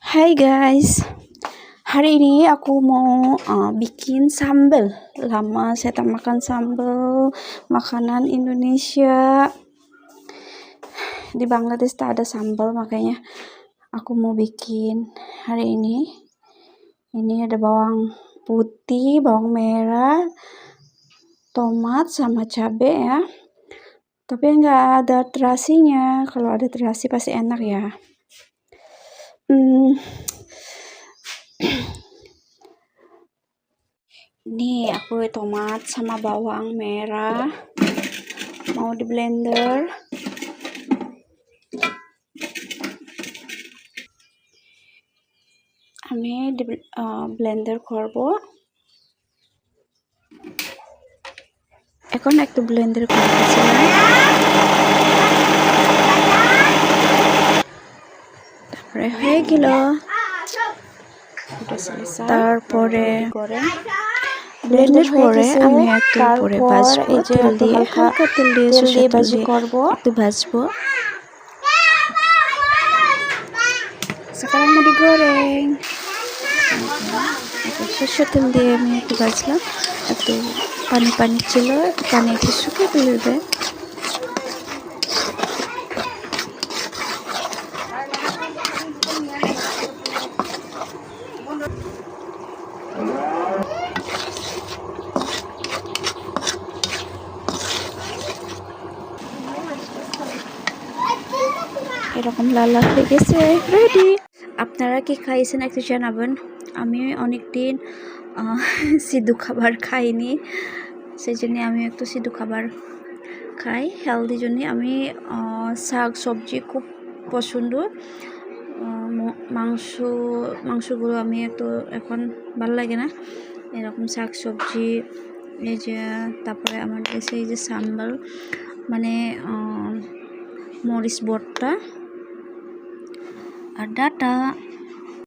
Hai guys, hari ini aku mau bikin sambal. Lama saya tak makan sambal, makanan Indonesia. Di Bangladesh tak ada sambal, makanya aku mau bikin hari ini. Ini ada bawang putih, bawang merah, tomat sama cabai ya. Tapi nggak ada terasinya. Kalau ada terasi pasti enak ya. Ini aku tomat sama bawang merah mau di blender. আমি Blender করব। এখন একটু Blender করতেছি। তারপরে হয়ে গেল। তারপরে Blender করে আমি একটু পরে ভাজবো, তেল দিয়ে হালকা তেল দিয়ে সরষের তেল দিয়ে একটু ভাজবো। Sekarang mau digoreng. সরষের তেল দিয়ে আমি একটু ভাজলাম, একটু পানি ছিল, পানি একটু শুকিয়ে তুলবে। এরকম লাল লাল হয়ে গেছে, রেডি। আপনারা কি খাইছেন একটু জানাবেন। আমি অনেকদিন সিদ্ধ খাবার খাইনি, সেই জন্য আমি একটু সিদ্ধ খাবার খাই হেলদি জন্য। আমি শাক সবজি খুব পছন্দ। মাংসগুলো আমি একটু এখন ভালো লাগে না। এরকম শাক সবজি, এই যে তারপরে আমার কাছে এই যে সাম্বার মানে মরিচ ভর্তা আর ডাটা।